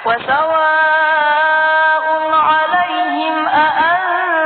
وسواء عليهم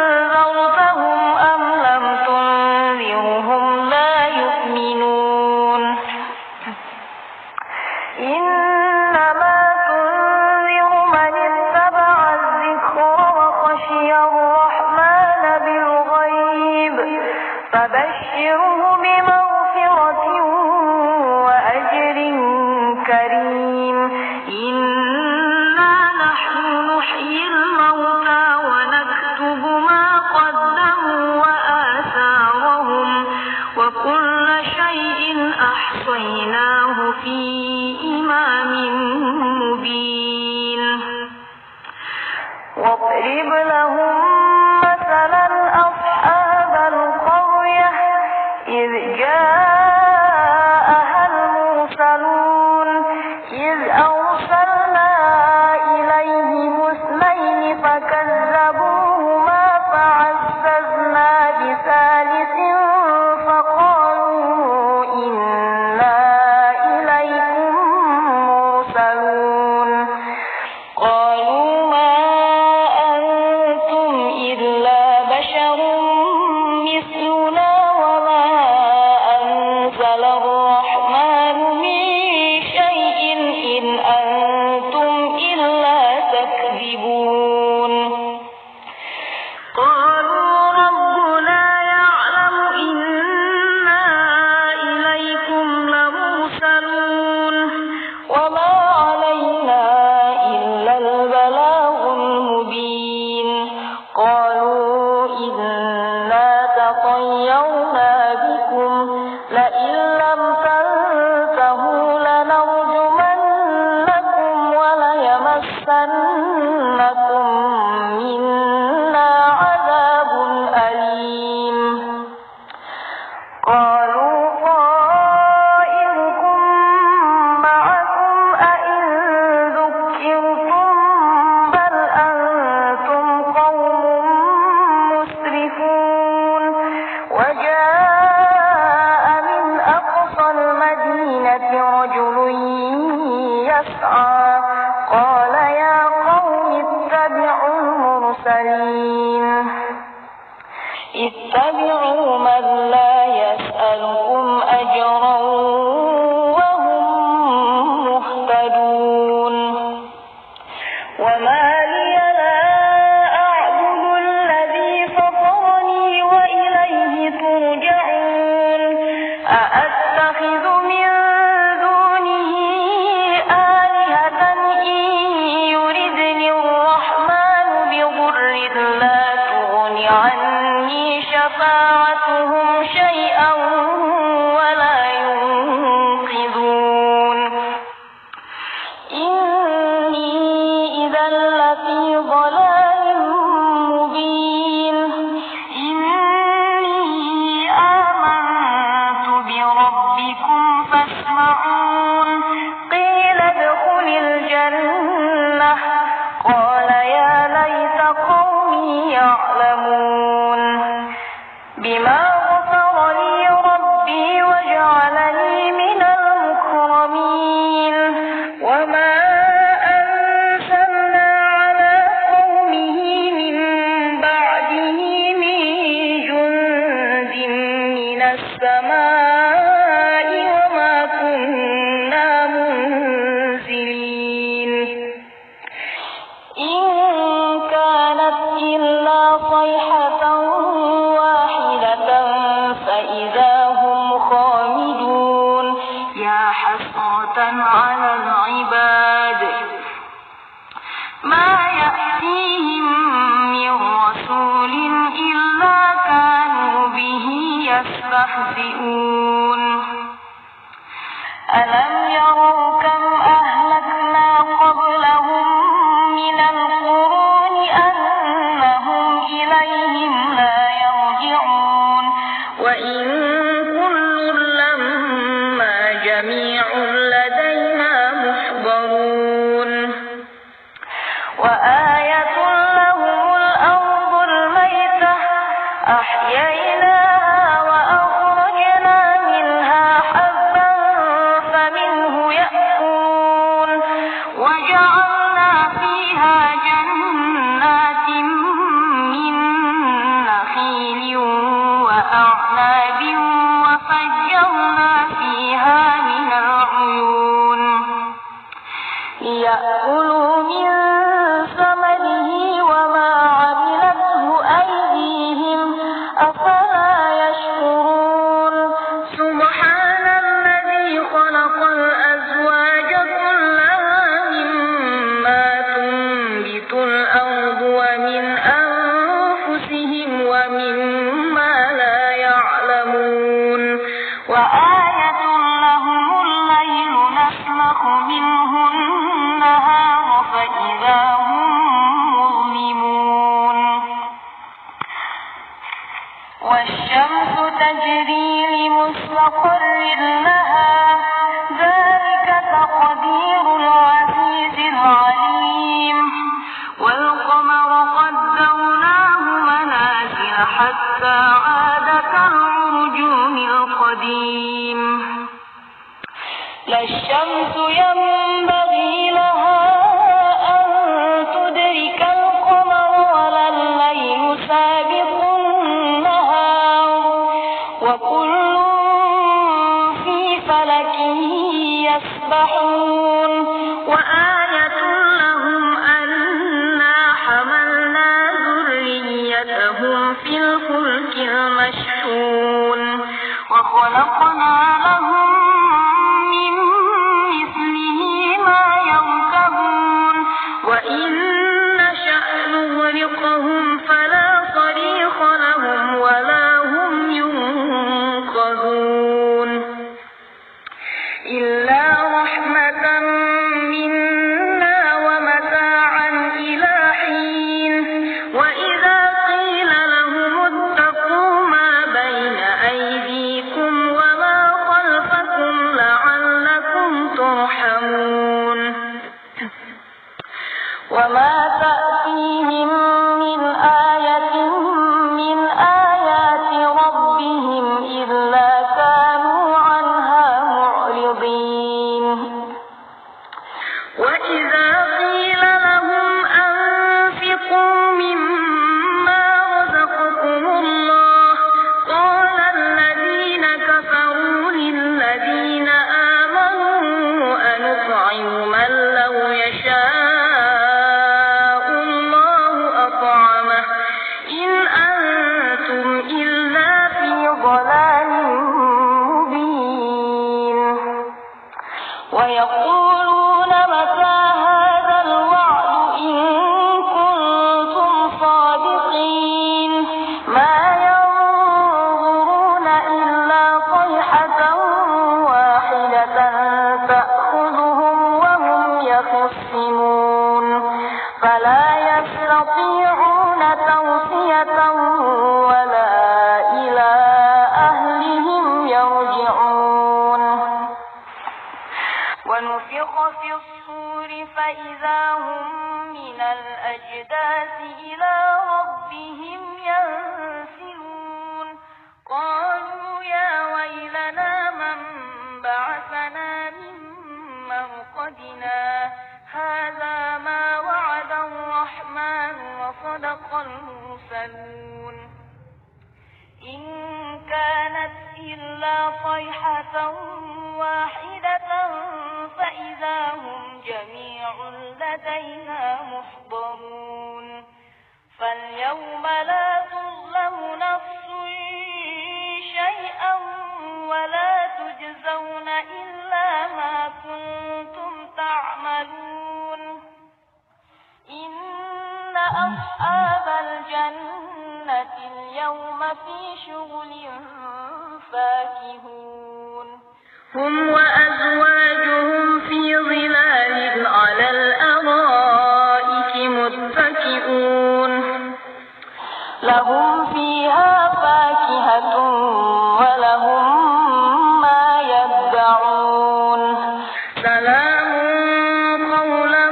أأنذرتهم أم لم تنذرهم لا يؤمنون إنما تنذر من اتبع الذكر وخشي الرحمن بالغيب فبشره بمغفرة وأجر كريم إنا نحن نحيي الموتى ونكتب ما قدموا وآثارهم وكل شيء أحصيناه في إمام مبين واضرب لهم مثلا أصحاب القرية إذ جاءها المرسلون إذ أرسلنا إليهم اثنين فكذبوهما فعززنا بثالث فقالوا إنا إليكم مرسلون قالوا ما أنتم إلا بشر مثلنا وما أنزل الرحمن من شيء إن أنتم إلا تكذبون قالوا ربنا يعلم إنا إليكم لمرسلون وما علينا إلا البلاغ المبين قالوا إنا تطيرنا بكم لئن لم تنتهوا لنرجمنكم وليمسنكم منا عذاب أليم قالوا طائركم معكم أئن ذكرتم بل أنتم قوم مسرفون وجاء من أقصى المدينة رجل يسعى قال يا قوم اتبعوا المرسلين اتبعوا من لا يسألكم أجرا وهم مهتدون وما لي لا أعبد الذي فطرني وإليه ترجعون أأتخذ من دونه آلهة إن يردني الرحمن بضر لا تغن عني شفاعتهم شيئا ولا ينقذون إني إذا لفي ضلال مبين إني آمنت بربكم فاسمعون قيل ادخل الجنة قال يا ليت قومي يعلمون بما غفر لي ربي وجعلني من المكرمين وما أنزلنا على قومه من بعده من جند من السماء وما كنا منزلين إن كانت إلا صيحة واحدة ليأكلوا من ثمره وما عملته أيديهم أفلا يشكرون سبحان الذي خلق الأزواج كلها مما تنبت الأرض ومن أنفسهم ومما لا يعلمون وآية لهم الليل نسلخ منه النهار فإذا هم مظلمون والشمس تجري لمستقر لها ذلك تقدير العزيز العليم والقمر قدرناه منازل حتى عاد كالعرجون القديم لا الشمس ينبغي لها أن تدرك القمر ولا الليل سابق النهار وكل في فلك يسبحون وآية لهم أنا حملنا ذريتهم في الفلك المشحون وخلقنا لهم من مثله ما يركبون وإن نشأ نغرقهم فلا صريخ لهم ولا هم ينقذون إلا رحمة منا ومتاعا إلى حين وإذا قيل لهم اتقوا ما بين أيديكم وما خلفكم لعلكم ترحمون وما تأتيهم من آية من آيات ربهم إلا كانوا عنها معرضين وإذا قيل لهم أنفقوا مما رزقكم الله قال الذين كفروا للذين آمنوا أنطعم من لو يشاء الله أطعمه إن أنتم إلا في ضلال مبين ويقولون متى هذا الوعد إن كنتم صادقين ما ينظرون إلا صيحة واحدة تأخذهم وهم يخصمون فلا يستطيعون توصية ولا إلى أهلهم يرجعون ونفخ في الصور فإذا هم من الأجداث إلى ربهم ينسلون قالوا يا ويلنا من بعثنا من مرقدنا هذا ما وعد الرحمن وصدق المرسلون إن كانت إلا صيحة واحدة فإذا هم جميع لدينا محضرون فاليوم لا تظلم نفس شيئا ولا تجزون إلا ما كنتم تعملون إن أصحاب الجنة اليوم في شغل فاكهون هم وأزواجهم في ظلال على الأرائك متكئون لهم فيها فاكهة ولهم ما يدعون سلام قولا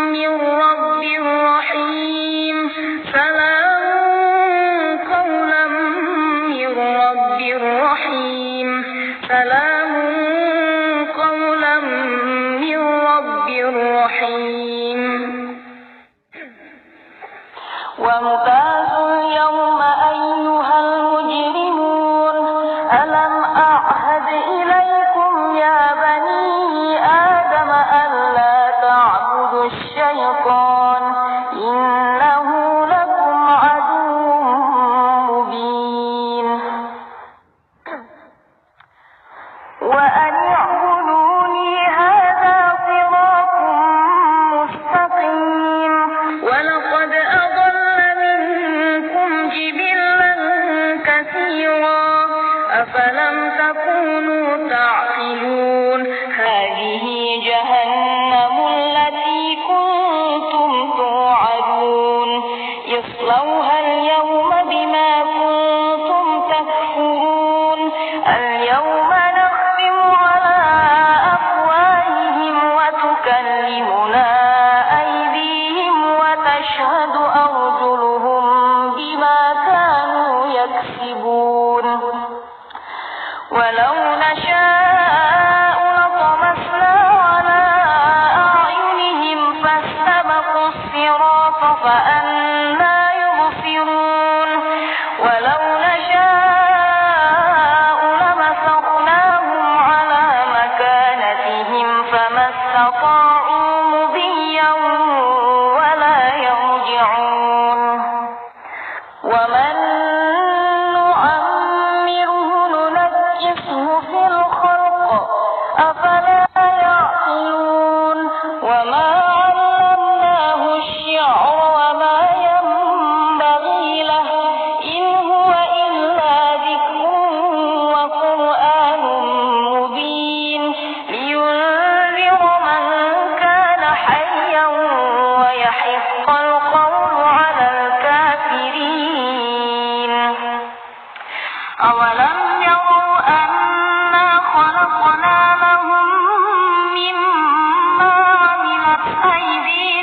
من رب رحيم سلام قولا من رب رحيم سلام قولا من رب رحيم وامتازوا اليوم أيها المجرمون ألم أعهد إليكم يا بني آدم ألا تعبدوا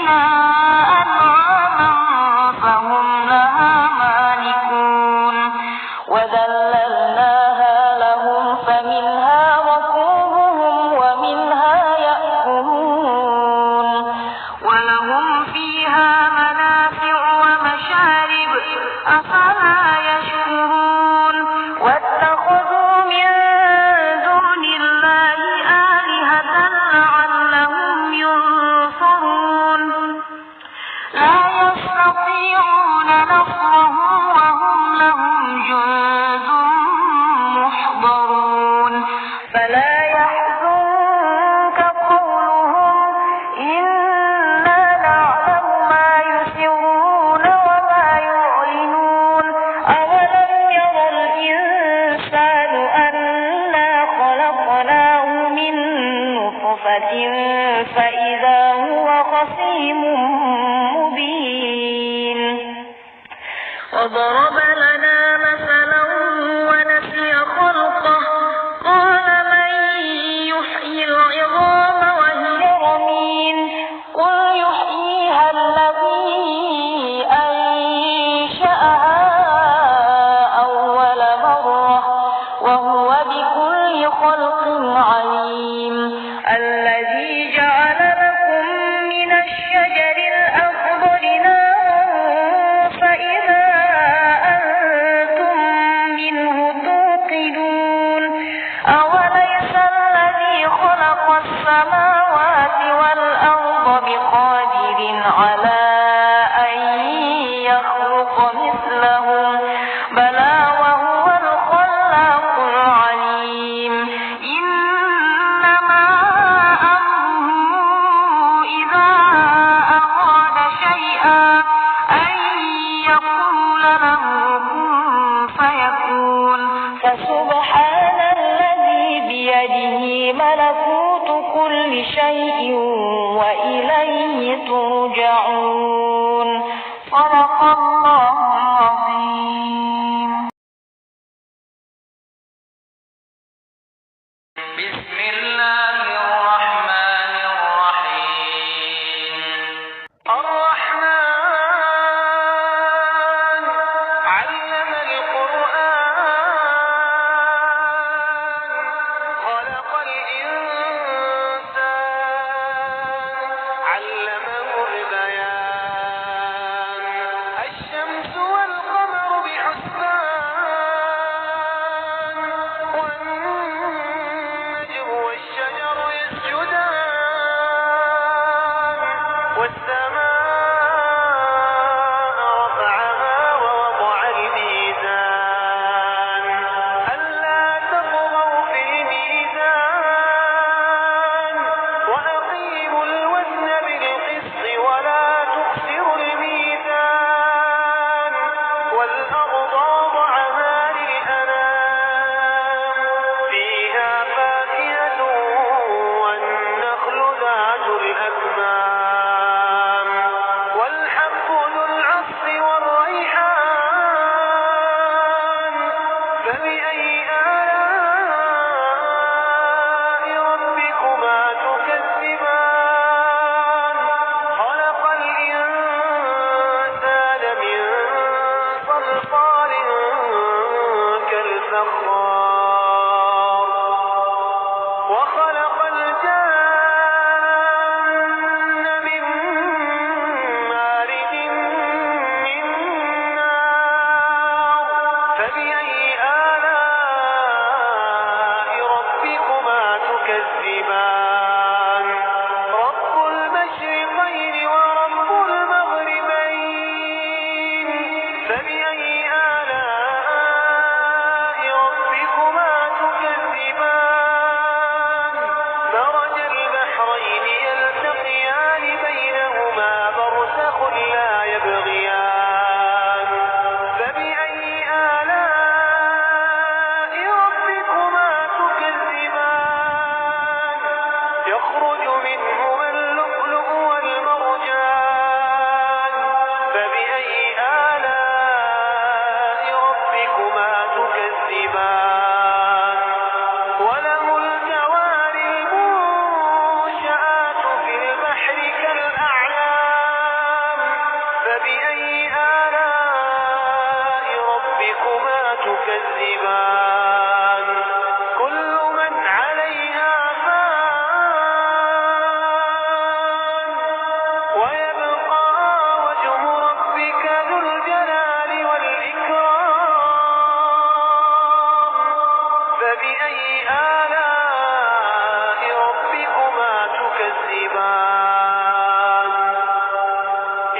فيها أنعاما فهم لها مالكون وذللناها لهم فمنها ركوبهم ومنها يأكلون ولهم فيها منافع ومشارب أفلا يشكرون واتخذوا من دون الله آلهة لعلهم ينصرون لا يستطيعون نصرهم وهم لهم جند محضرون فلا يحزنك قولهم إنا نعلم ما يسرون وما يعلنون أولم ير الإنسان أنا خلقناه من نطفة فإذا هو خصيم مبين وضرب لنا مثلا ونسي خلقه قال من يحيي العظام وهي رميم قل يحييها الذي أنشأها أول مرة وهو بكل خلق عليم الذي جعل لكم من الشجر الأخضر نارا فإذا أنتم منه توقدون أوليس الذي خلق السماوات والأرض بقادر على أن يخلق مثلهم بلى وهو الخلاق العليم إنما أمره إذا أراد شيئا أن يقول له كن فيكون فسبحان الذي بيده ملكوت كل شيء وإليه ترجعون صدق الله العظيم. بسم الله الرحمن الرحيم الرحمن علم القرآن خلق الإنسان علمه البيان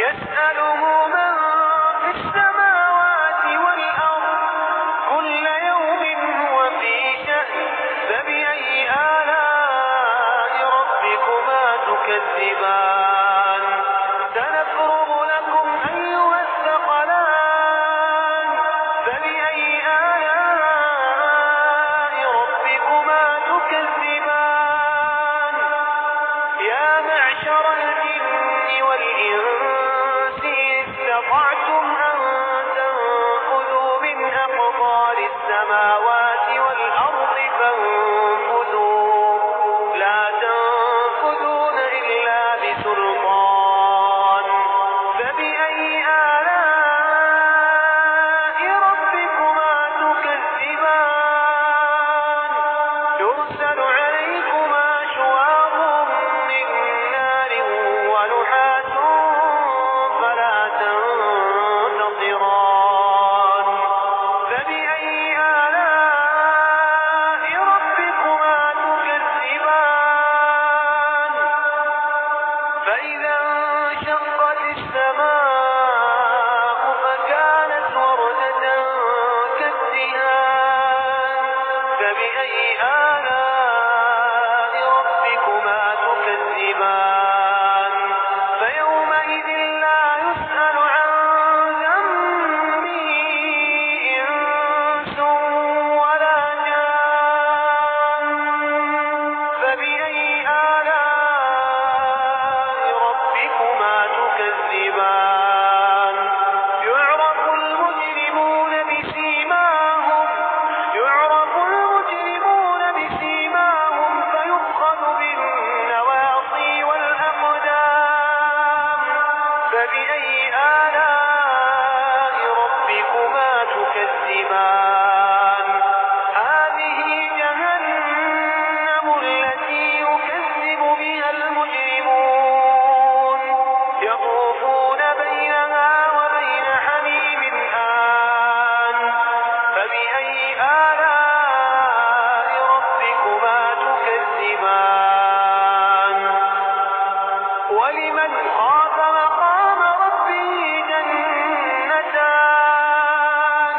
يسأله من في السماوات والأرض كل يوم هو في شأن فبأي آلاء ربكما تكذبان سنفرغ لكم أيها الثقلان فبأي آلاء ربكما تكذبان يا معشر الجن والإنس استطعتم أن تنفذوا من أقطار السماوات والأرض فانفذوا لا تنفذون إلا بسلطان فبأي آلاء ربكما تكذبان يرسل عليكما شواظ من نار ونحاس فلا تنتصران فبأي آلاء ربكما تكذبان فإذا انشقت السماء فكانت وردة كالدهان فبأي آلاء ربكما تكذبان فيومئذ لا يسأل عن ذنبه إنس ولا جان فبأي آلاء ربكما تكذبان يعرف المجرمون بسيماهم فيؤخذ بالنواصي والأقدام فبأي آلاء ربكما تكذبان هذه جهنم التي يكذب بها المجرمون يطوفون بينها وبين حميم آن فبأي آلاء ربكما تكذبان ولمن خاف مقام ربه جنتان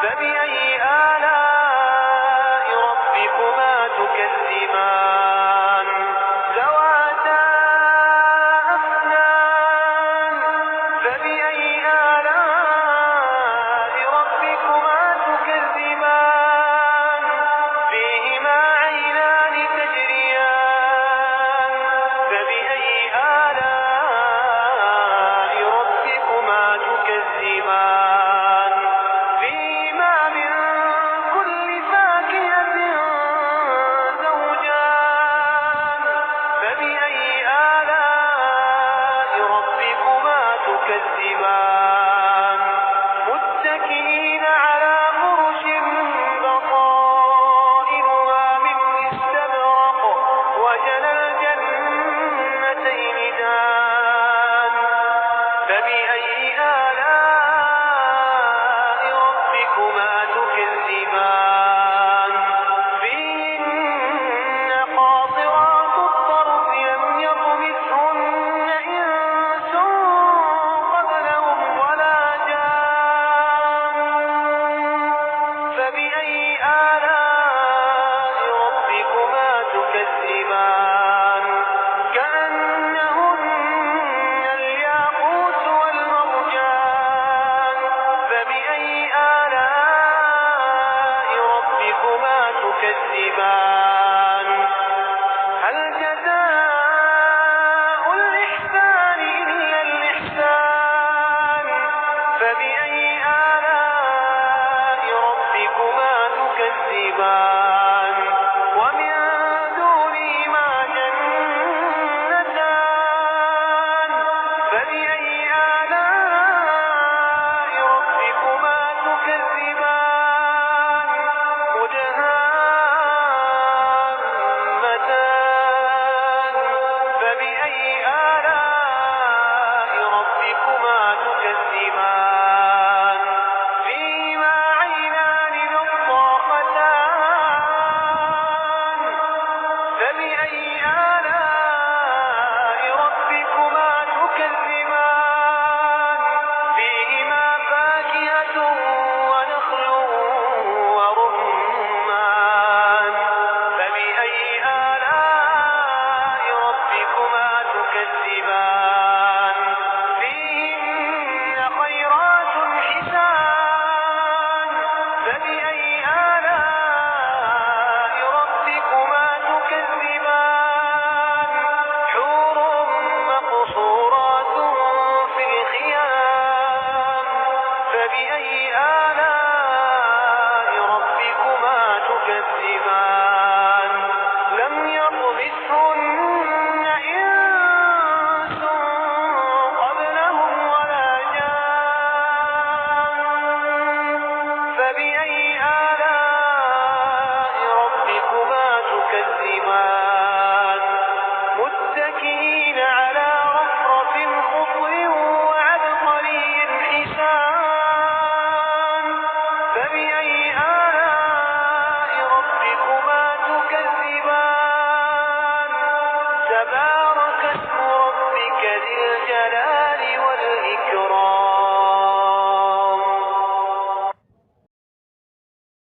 فبأي آلاء ربكما تكذبان ذواتا أفنان فبأي آلاء ربكما تكذبان فيهما عينان تجريان فبأي آلاء ربكما تكذبان فيهما من كل فاكهة زوجان فبأي آلاء ربكما تكذبان متكئين على فرش بطائنها من استبرق وجنى الجنتين دان فبأي آلاء ربكما تكذبان فيهن قاصرات الطرف لم يطمثهن إنس قبلهم ولا جان فبأي آلاء ربكما تكذبان كأنهن الياقوت والمرجان فبأي آلاء ربكما تكذبان هل جزاء الإحسان إلا الإحسان فبأي آلاء ربكما تكذبان ومن دونهما جنتان فبأي آلاء ربكما تكذبان مدهامتان فبأي آلاء ربكما تكذبان فيهما عينان نضاختان فبأي آلاء ربكما تكذبان تكذبان فيهن خيرات حسان فبأي آلاء ربكما تكذبان حور مقصورات في الخيام فبأي آلاء ربكما تكذبان لم يطمثهن إنس قبلهم ولا جان فبأي آلاء ربكما تكذبان متكئين على رفرف خضر وعبقري حسان فبأي آلاء ربكما تكذبان تبارك اسم ربك ذي الجلال